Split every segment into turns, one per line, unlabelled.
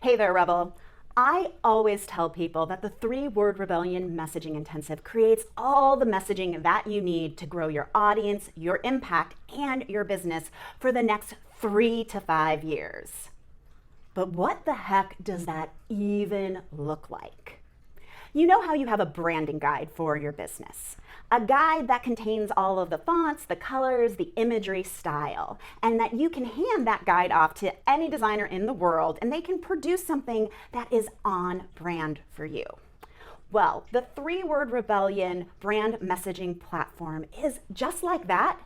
Hey there, Rebel. I always tell people that the 3-Word Rebellion Messaging Intensive creates all the messaging that you need to grow your audience, your impact, and your business for the next 3 to 5 years. But what the heck does that even look like? You know how you have a branding guide for your business, a guide that contains all of the fonts, the colors, the imagery, style, and that you can hand that guide off to any designer in the world and they can produce something that is on brand for you. Well, the 3-Word Rebellion brand messaging platform is just like that,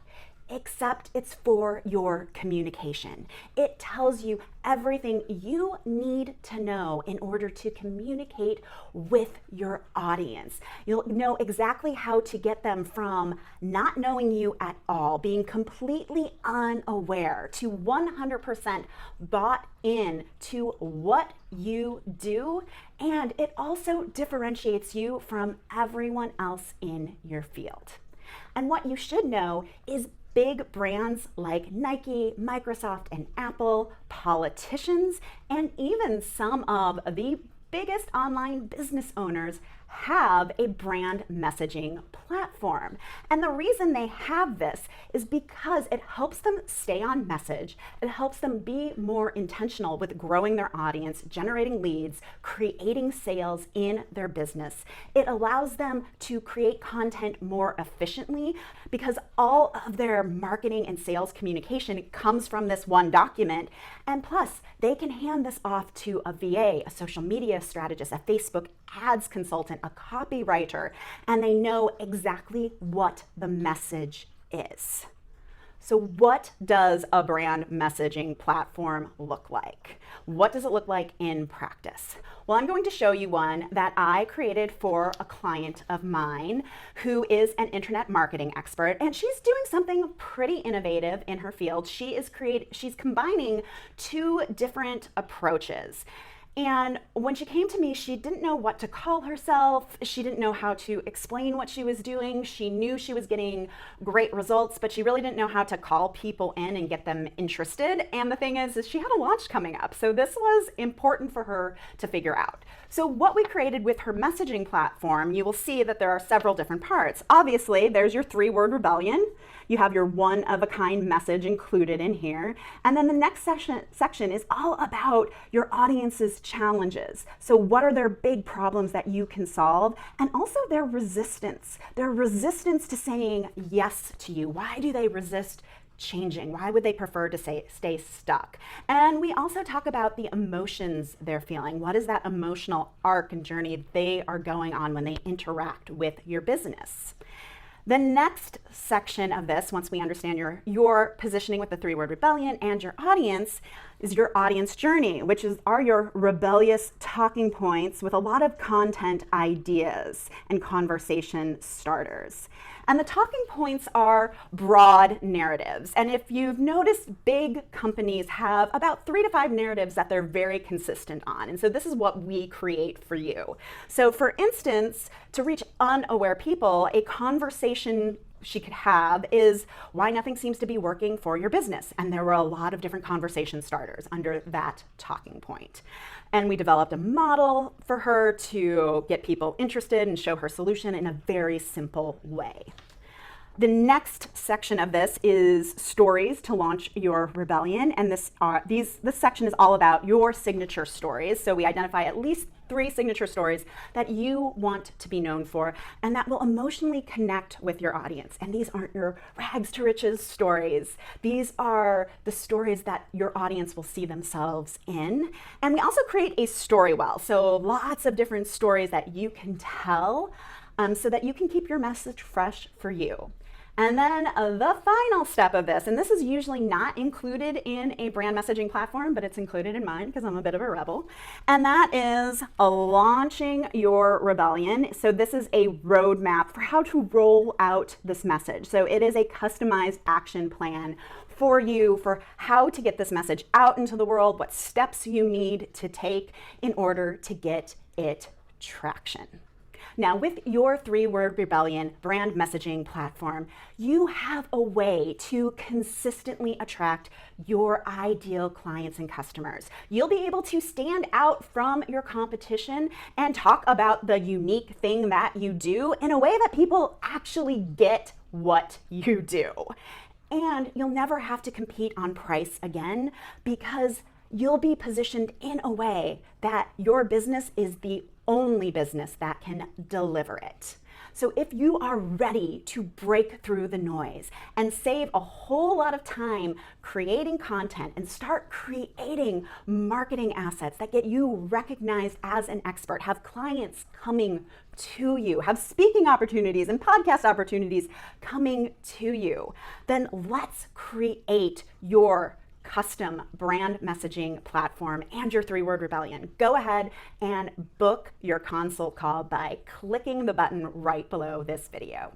except it's for your communication. It tells you everything you need to know in order to communicate with your audience. You'll know exactly how to get them from not knowing you at all, being completely unaware, to 100% bought in to what you do. And it also differentiates you from everyone else in your field. And what you should know is big brands like Nike, Microsoft, and Apple, politicians, and even some of the biggest online business owners have a brand messaging platform. And the reason they have this is because it helps them stay on message. It helps them be more intentional with growing their audience, generating leads, creating sales in their business. It allows them to create content more efficiently because all of their marketing and sales communication comes from this one document. And plus, they can hand this off to a VA, a social media strategist, a Facebook ads consultant, a copywriter, and they know exactly what the message is. So what does a brand messaging platform look like? What does it look like in practice? Well, I'm going to show you one that I created for a client of mine who is an internet marketing expert, and she's doing something pretty innovative in her field. She's combining 2 different approaches. And when she came to me, she didn't know what to call herself. She didn't know how to explain what she was doing. She knew she was getting great results, but she really didn't know how to call people in and get them interested. And the thing is she had a launch coming up. So this was important for her to figure out. So what we created with her messaging platform, you will see that there are several different parts. Obviously, there's your 3-Word Rebellion. You have your one-of-a-kind message included in here. And then the next section is all about your audience's challenges. So what are their big problems that you can solve? And also their resistance to saying yes to you. Why do they resist changing? Why would they prefer to stay stuck? And we also talk about the emotions they're feeling. What is that emotional arc and journey they are going on when they interact with your business? The next section of this, once we understand your positioning with the 3-Word Rebellion and your audience, is your audience journey, which are your rebellious talking points with a lot of content ideas and conversation starters. And the talking points are broad narratives. And if you've noticed, big companies have about 3 to 5 narratives that they're very consistent on. And so this is what we create for you. So for instance, to reach unaware people, a conversation she could have is why nothing seems to be working for your business. And there were a lot of different conversation starters under that talking point. And we developed a model for her to get people interested and show her solution in a very simple way. The next section of this is stories to launch your rebellion, and this section is all about your signature stories. So we identify at least 3 signature stories that you want to be known for and that will emotionally connect with your audience. And these aren't your rags to riches stories. These are the stories that your audience will see themselves in. And we also create a story well, so lots of different stories that you can tell so that you can keep your message fresh for you. And then the final step of this, and this is usually not included in a brand messaging platform, but it's included in mine because I'm a bit of a rebel, and that is launching your rebellion. So this is a roadmap for how to roll out this message. So it is a customized action plan for you for how to get this message out into the world, what steps you need to take in order to get it traction. Now, with your 3-Word Rebellion brand messaging platform, you have a way to consistently attract your ideal clients and customers. You'll be able to stand out from your competition and talk about the unique thing that you do in a way that people actually get what you do. And you'll never have to compete on price again, because you'll be positioned in a way that your business is the only business that can deliver it. So if you are ready to break through the noise and save a whole lot of time creating content and start creating marketing assets that get you recognized as an expert, have clients coming to you, have speaking opportunities and podcast opportunities coming to you, then let's create your custom brand messaging platform and your 3-Word Rebellion. Go ahead and book your consult call by clicking the button right below this video.